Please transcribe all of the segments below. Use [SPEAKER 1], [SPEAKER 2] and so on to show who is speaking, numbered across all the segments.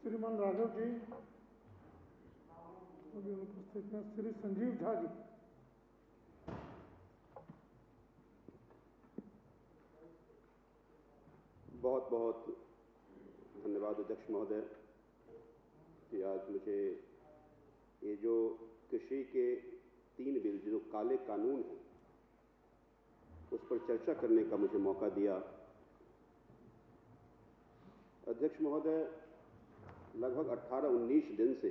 [SPEAKER 1] श्रीमान राघव जी अभी उपस्थित हैं। श्री संजीव झा जी।
[SPEAKER 2] बहुत बहुत धन्यवाद अध्यक्ष महोदय कि आज मुझे ये जो कृषि के 3 बिल जो काले कानून हैं उस पर चर्चा करने का मुझे मौका दिया। अध्यक्ष महोदय, लगभग 18-19 दिन से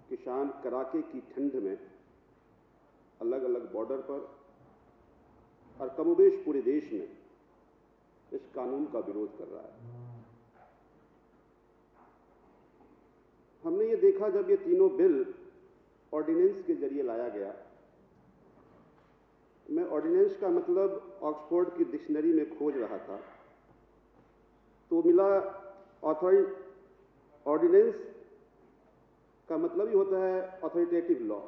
[SPEAKER 2] किसान कड़ाके की ठंड में अलग अलग बॉर्डर पर और कमोबेश पूरे देश में इस कानून का विरोध कर रहा है। हमने ये देखा जब ये तीनों बिल ऑर्डिनेंस के जरिए लाया गया। मैं ऑर्डिनेंस का मतलब ऑक्सफोर्ड की डिक्शनरी में खोज रहा था तो मिला ऑर्डिनेंस का मतलब ही होता है ऑथोरिटेटिव लॉ।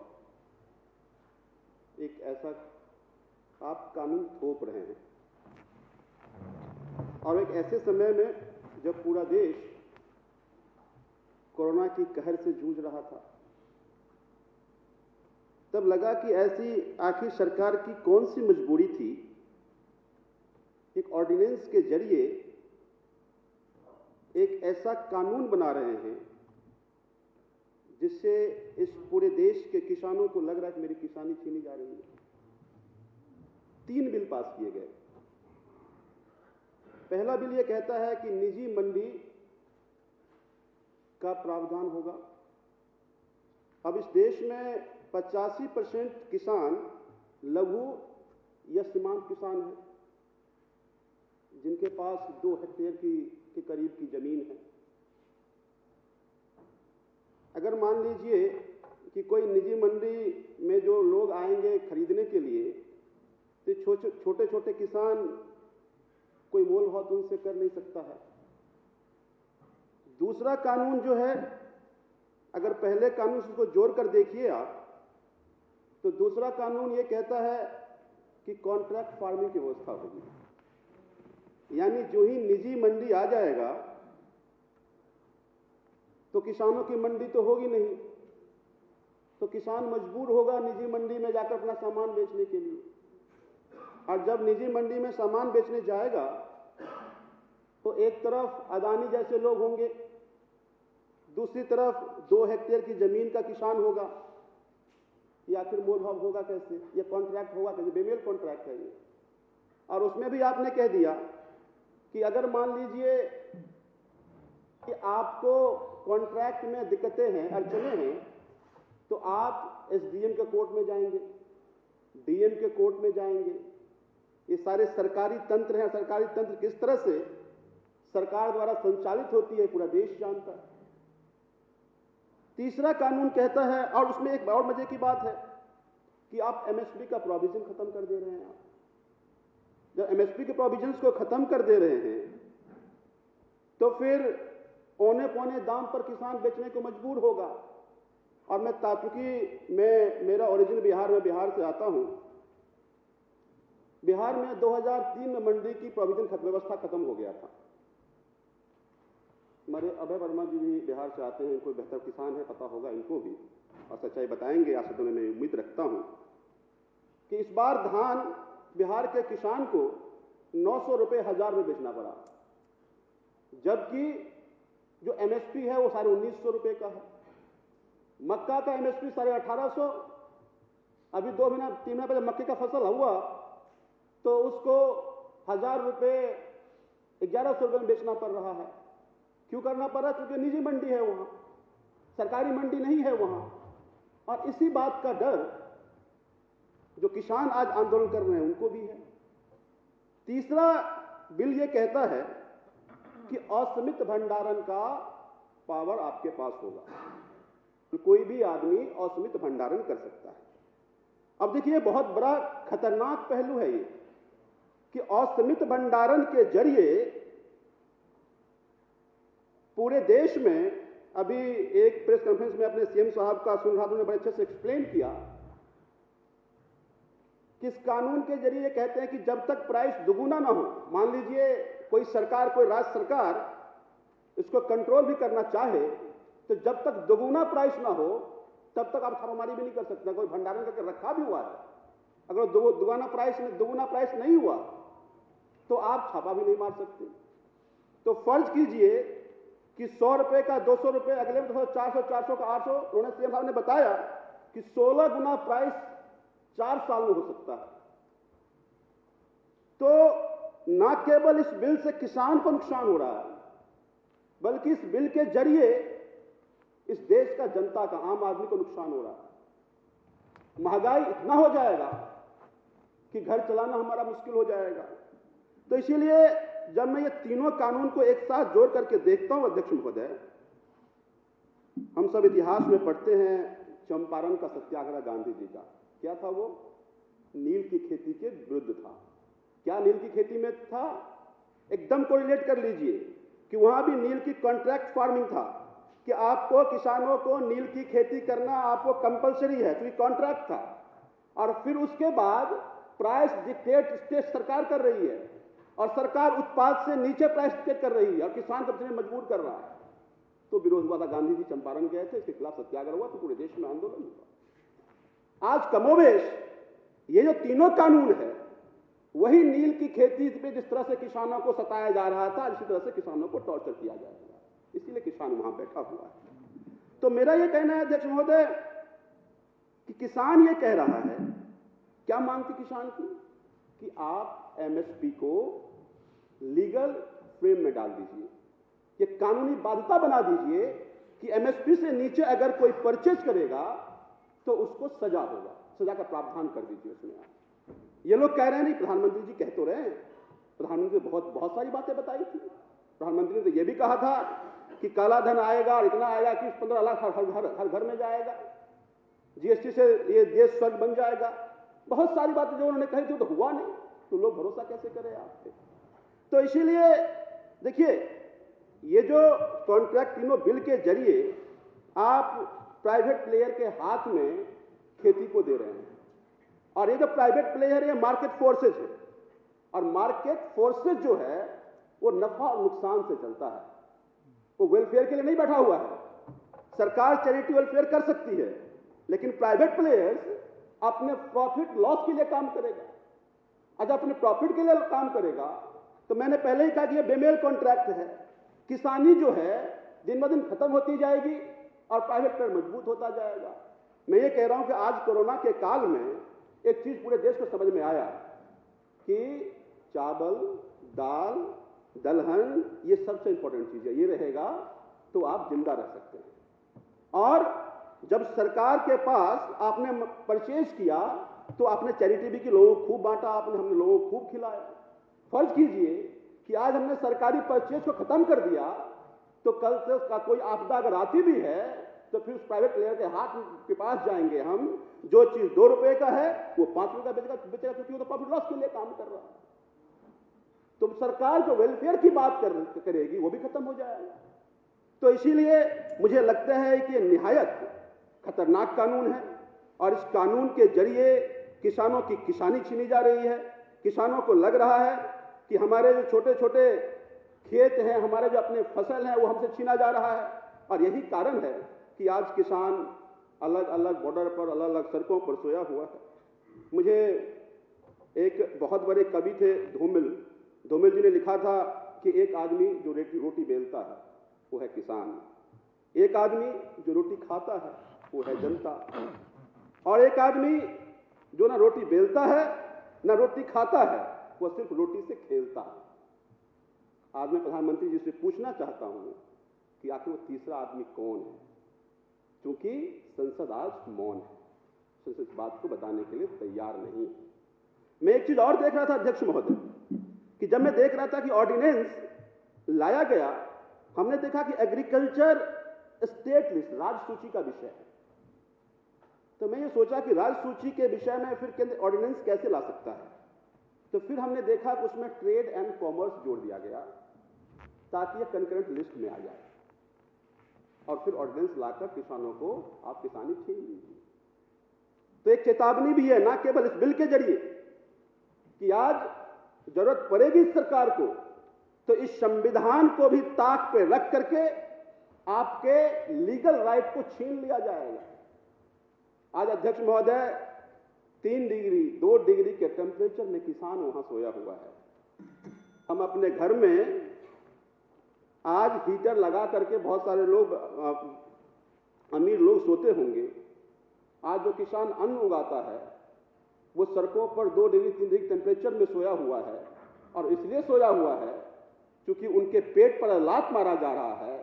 [SPEAKER 2] एक ऐसा आप कानून थोप रहे हैं और एक ऐसे समय में जब पूरा देश कोरोना की कहर से जूझ रहा था, तब लगा कि ऐसी आखिर सरकार की कौन सी मजबूरी थी एक ऑर्डिनेंस के जरिए एक ऐसा कानून बना रहे हैं जिससे इस पूरे देश के किसानों को लग रहा है कि मेरी किसानी छीनी जा रही है। 3 बिल पास किए गए। पहला बिल यह कहता है कि निजी मंडी का प्रावधान होगा। अब इस देश में 85% किसान लघु या सीमांत किसान हैं जिनके पास 2 हेक्टेयर के करीब की जमीन है। अगर मान लीजिए कि कोई निजी मंडी में जो लोग आएंगे खरीदने के लिए तो छोटे छोटे किसान कोई मोल भाव तो उनसे कर नहीं सकता है। दूसरा कानून जो है, अगर पहले कानून से उसको जोड़कर देखिए आप, तो दूसरा कानून ये कहता है कि कॉन्ट्रैक्ट फार्मिंग की व्यवस्था होगी। यानी जो ही निजी मंडी आ जाएगा तो किसानों की मंडी तो होगी नहीं, तो किसान मजबूर होगा निजी मंडी में जाकर अपना सामान बेचने के लिए। और जब निजी मंडी में सामान बेचने जाएगा तो एक तरफ अदानी जैसे लोग होंगे, दूसरी तरफ 2 हेक्टेयर की जमीन का किसान होगा। या फिर मोल भाव होगा कैसे? ये कॉन्ट्रैक्ट होगा कैसे? बेमेल कॉन्ट्रैक्ट है ये। और उसमें भी आपने कह दिया कि अगर मान लीजिए कि आपको कॉन्ट्रैक्ट में दिक्कतें हैं, अड़चने हैं, तो आप एसडीएम के कोर्ट में जाएंगे, डीएम के कोर्ट में जाएंगे। ये सारे सरकारी तंत्र हैं। सरकारी तंत्र किस तरह से सरकार द्वारा संचालित होती है पूरा देश जानता है। तीसरा कानून कहता है, और उसमें एक और मजे की बात है कि आप एमएसपी का प्रोविजन खत्म कर दे रहे हैं। आप जब एमएसपी के प्रोविजंस को खत्म कर दे रहे हैं तो फिर औने पौने दाम पर किसान बेचने को मजबूर होगा। और मैं चूंकि मेरा ओरिजिन बिहार से आता हूं। बिहार में 2003 में मंडी की प्रोविजन व्यवस्था खत्म हो गया था। हमारे अभय वर्मा जी भी बिहार से आते हैं, कोई बेहतर किसान है, पता होगा इनको भी, और सच्चाई बताएंगे। आज से मैं उम्मीद रखता हूं कि इस बार धान बिहार के किसान को 900 रुपए 1000 में बेचना पड़ा, जबकि जो एमएसपी है वो 1950 रुपए का है। मक्का का एमएसपी 1850। अभी 2 महीना 3 महीना पहले मक्के का फसल हुआ तो उसको 1000 रुपए 1100 रुपए में बेचना पड़ रहा है। क्यों करना पड़ रहा है? क्योंकि निजी मंडी है वहां, सरकारी मंडी नहीं है वहां। और इसी बात का डर जो किसान आज आंदोलन कर रहे हैं उनको भी है। तीसरा बिल यह कहता है कि असीमित भंडारण का पावर आपके पास होगा, तो कोई भी आदमी असीमित भंडारण कर सकता है। अब देखिए, बहुत बड़ा खतरनाक पहलू है ये कि असीमित भंडारण के जरिए पूरे देश में, अभी एक प्रेस कॉन्फ्रेंस में अपने सीएम साहब का सुन रहा था, बड़े अच्छे से एक्सप्लेन किया कि इस कानून के जरिए कहते हैं कि जब तक प्राइस दुगुना ना हो, मान लीजिए कोई सरकार, कोई राज्य सरकार इसको कंट्रोल भी करना चाहे तो जब तक दोगुना प्राइस ना हो तब तक आप छापामारी भी नहीं कर सकते। कोई भंडारण करके रखा भी हुआ है, अगर दोगुना प्राइस नहीं हुआ तो आप छापा भी नहीं मार सकते। तो फर्ज कीजिए कि 100 रुपए का 200 रुपए, अगले में 400 400 का 800, उन्होंने सीएम साहब ने बताया कि 16 गुना प्राइस 4 साल में हो सकता है। तो ना केवल इस बिल से किसान को नुकसान हो रहा है, बल्कि इस बिल के जरिए इस देश का जनता का, आम आदमी को नुकसान हो रहा है। महंगाई इतना हो जाएगा कि घर चलाना हमारा मुश्किल हो जाएगा। तो इसीलिए जब मैं ये तीनों कानून को एक साथ जोड़ करके देखता हूं अध्यक्ष महोदय, हम सब इतिहास में पढ़ते हैं चंपारण का सत्याग्रह गांधी जी का। क्या था वो? नील की खेती के विरुद्ध था। क्या नील की खेती में था? एकदम कोरिलेट कर लीजिए कि वहां भी नील की कॉन्ट्रैक्ट फार्मिंग था कि आपको, किसानों को नील की खेती करना आपको कंपलसरी है, क्योंकि कॉन्ट्रैक्ट था। और फिर उसके बाद प्राइस डिक्टेट स्टेट सरकार कर रही है और सरकार उत्पाद से नीचे प्राइस डिक्टेट कर रही है और किसान को बेचने मजबूर कर रहा है। तो विरोध हुआ था, गांधी जी चंपारण गए थे, इसके खिलाफ सत्याग्रह हुआ, तो पूरे देश में आंदोलन हुआ। आज कमोबेश ये जो तीनों कानून है वही नील की खेती पे जिस तरह से किसानों को सताया जा रहा था, इसी तरह से किसानों को टॉर्चर किया जाएगा, इसीलिए किसान वहां बैठा हुआ है। तो मेरा यह कहना है अध्यक्ष महोदय कि किसान ये कह रहा है, क्या मांग थी किसान की, कि आप एमएसपी को लीगल फ्रेम में डाल दीजिए, ये कानूनी बाध्यता बना दीजिए कि एमएसपी से नीचे अगर कोई परचेज करेगा तो उसको सजा होगा, सजा का प्रावधान कर दीजिए उसमें। आप ये लोग कह रहे हैं, नहीं प्रधानमंत्री जी कह तो रहे हैं, प्रधानमंत्री ने बहुत सारी बातें बताई थी। प्रधानमंत्री ने तो यह भी कहा था कि काला धन आएगा और इतना आएगा कि 15 लाख हर घर में जाएगा, जीएसटी से ये देश स्वर्ग बन जाएगा। बहुत सारी बातें जो उन्होंने कही थी तो हुआ नहीं, तो लोग भरोसा कैसे करें आप पे? तो इसीलिए देखिए, ये जो कॉन्ट्रैक्ट तीनों बिल के जरिए आप प्राइवेट प्लेयर के हाथ में खेती को दे रहे हैं, और ये जो प्राइवेट प्लेयर है मार्केट फोर्सेज है, और मार्केट फोर्सेज जो है वो नफा और नुकसान से चलता है, वो वेलफेयर के लिए नहीं बैठा हुआ है। सरकार चैरिटी वेलफेयर कर सकती है, लेकिन प्राइवेट प्लेयर्स अपने प्रॉफिट लॉस के लिए काम करेगा। अगर अपने प्रॉफिट के लिए काम करेगा तो मैंने पहले ही कहा कि ये बेमेल कॉन्ट्रैक्ट है। किसानी जो है दिन ब दिन खत्म होती जाएगी और प्राइवेट प्लेयर मजबूत होता जाएगा। मैं ये कह रहा हूं कि आज कोरोना के काल में एक चीज पूरे देश को समझ में आया कि चावल, दाल, दलहन ये सबसे इंपॉर्टेंट चीज है, ये रहेगा तो आप जिंदा रह सकते हैं। और जब सरकार के पास आपने परचेज किया तो आपने चैरिटी भी की, लोगों को खूब बांटा, हमने लोगों को खूब खिलाया। फर्ज कीजिए कि आज हमने सरकारी परचेज को खत्म कर दिया, तो कल से उसका कोई आपदा अगर आती भी है तो फिर उस प्राइवेट प्लेयर के हाथ के पास जाएंगे हम, जो चीज 2 रुपए का है वो 5 रुपए का बेचेगा, क्योंकि वो तो प्रॉफिट लॉस के लिए काम कर रहा है। तो सरकार जो वेलफेयर की बात करेगी वो भी खत्म हो जाएगा। तो इसीलिए मुझे लगता है कि निहायत खतरनाक कानून है, और इस कानून के जरिए किसानों की किसानी छीनी जा रही है। किसानों को लग रहा है कि हमारे जो छोटे छोटे खेत हैं, हमारे जो अपने फसल हैं, वो हमसे छीना जा रहा है। और यही कारण है कि आज किसान अलग अलग बॉर्डर पर, अलग अलग सड़कों पर सोया हुआ है। मुझे एक बहुत बड़े कवि थे धूमिल जी ने लिखा था कि एक आदमी जो रोटी बेलता है वो है किसान, एक आदमी जो रोटी खाता है वो है जनता, और एक आदमी जो ना रोटी बेलता है ना रोटी खाता है, वो सिर्फ रोटी से खेलता है। आज मैं प्रधानमंत्री जी से पूछना चाहता हूं कि आखिर वो तीसरा आदमी कौन है, क्योंकि संसद आज मौन है, संसद इस बात को बताने के लिए तैयार नहीं है। मैं एक चीज और देख रहा था अध्यक्ष महोदय, कि जब मैं देख रहा था कि ऑर्डिनेंस लाया गया, हमने देखा कि एग्रीकल्चर स्टेट लिस्ट राज्य सूची का विषय है। तो मैं ये सोचा कि राज्य सूची के विषय में फिर केंद्र ऑर्डिनेंस कैसे ला सकता है। तो फिर हमने देखा कि उसमें ट्रेड एंड कॉमर्स जोड़ दिया गया ताकि ये कंकरेंट लिस्ट में आ जाए, और फिर ऑर्डिनेंस लाकर किसानों को आप किसानी छीन लीजिए। तो एक चेतावनी भी है, ना केवल इस बिल के जरिए कि आज जरूरत पड़ेगी इस सरकार को तो इस संविधान को भी ताक पे रख करके आपके लीगल राइट को छीन लिया जाएगा। आज अध्यक्ष महोदय 3 डिग्री 2 डिग्री के टेम्परेचर में किसान वहां सोया हुआ है। हम अपने घर में आज हीटर लगा करके बहुत सारे लोग अमीर लोग सोते होंगे। आज जो किसान अन्न उगाता है वो सड़कों पर 2 डिग्री 3 डिग्री टेम्परेचर में सोया हुआ है, और इसलिए सोया हुआ है क्योंकि उनके पेट पर लात मारा जा रहा है।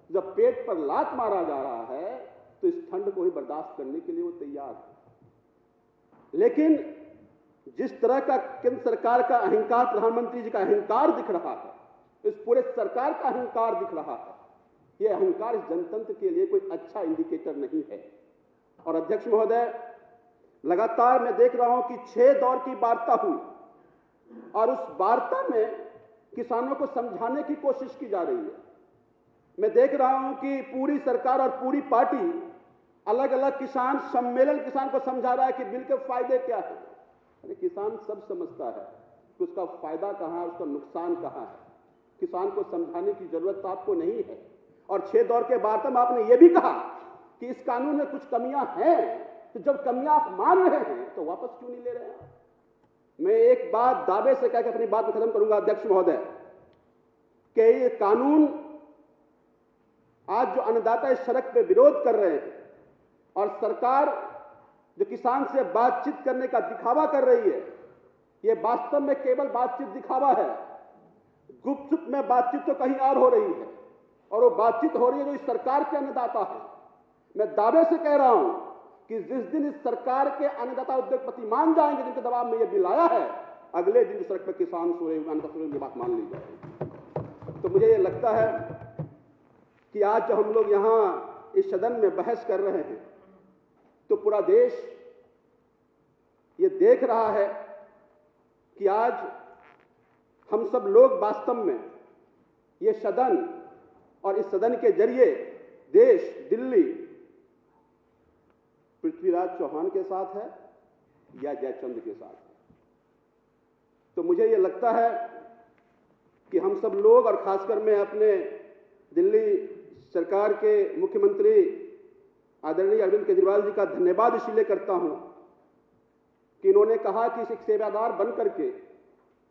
[SPEAKER 2] जब पेट पर लात मारा जा रहा है तो इस ठंड को ही बर्दाश्त करने के लिए वो तैयार है। लेकिन जिस तरह का केंद्र सरकार का अहंकार, प्रधानमंत्री जी का अहंकार दिख रहा है, इस पूरे सरकार का अहंकार दिख रहा है, यह अहंकार इस जनतंत्र के लिए कोई अच्छा इंडिकेटर नहीं है। और अध्यक्ष महोदय, लगातार मैं देख रहा हूं कि 6 दौर की वार्ता हुई और उस वार्ता में किसानों को समझाने की कोशिश की जा रही है। मैं देख रहा हूं कि पूरी सरकार और पूरी पार्टी अलग अलग किसान सम्मेलन किसान को समझा रहा है कि बिल के फायदे क्या है। अरे किसान सब समझता है कि उसका फायदा कहां है, उसका नुकसान कहां है। किसान को समझाने की जरूरत तो आपको नहीं है। और 6 दौर के वार्ता में आपने यह भी कहा कि इस कानून में कुछ कमियां हैं, तो जब कमियां आप मान रहे हैं तो वापस क्यों नहीं ले रहे हैं? मैं एक बात दावे से कहकर अपनी बात में खत्म करूंगा अध्यक्ष महोदय, कि ये कानून आज जो अन्नदाता इस सड़क पे विरोध कर रहे हैं और सरकार जो किसान से बातचीत करने का दिखावा कर रही है, ये वास्तव में केवल बातचीत दिखावा है। गुपचुप में बातचीत तो कहीं और हो रही है, और वो बातचीत हो रही है जो इस सरकार के अन्नदाता है। मैं दावे से कह रहा हूं कि जिस दिन इस सरकार के अन्नदाता उद्योगपति मान जाएंगे जिनके दबाव में यह बिल आया है, अगले दिन सड़क पर किसान सोए हुए अन्नदाता सोए हुए बात मान ली जाएगी। तो मुझे ये लगता है कि आज जो हम लोग यहां इस सदन में बहस कर रहे हैं, तो पूरा देश ये देख रहा है कि आज हम सब लोग वास्तव में ये सदन और इस सदन के जरिए देश दिल्ली पृथ्वीराज चौहान के साथ है या जयचंद के साथ है। तो मुझे ये लगता है कि हम सब लोग, और खासकर मैं अपने दिल्ली सरकार के मुख्यमंत्री आदरणीय अरविंद केजरीवाल जी का धन्यवाद इसलिए करता हूं कि इन्होंने कहा कि एक सेवादार बन करके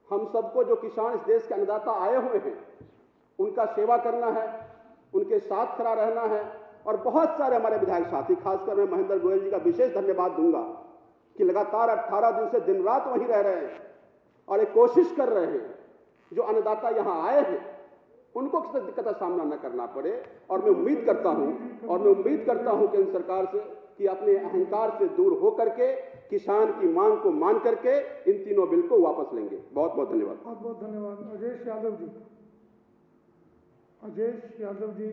[SPEAKER 2] हम सबको, जो किसान इस देश के अन्नदाता आए हुए हैं, उनका सेवा करना है, उनके साथ खड़ा रहना है। और बहुत सारे हमारे विधायक साथी, खासकर मैं महेंद्र गोयल जी का विशेष धन्यवाद दूंगा कि लगातार 18 दिन से दिन रात वहीं रह रहे हैं और एक कोशिश कर रहे हैं जो अन्नदाता यहां आए हैं उनको किसी दिक्कत का सामना न करना पड़े। और मैं उम्मीद करता हूं केंद्र सरकार से कि अपने अहंकार से दूर हो करके किसान की मांग को मान करके इन तीनों बिल को वापस लेंगे। बहुत बहुत धन्यवाद।
[SPEAKER 1] बहुत बहुत धन्यवाद। अजय यादव जी।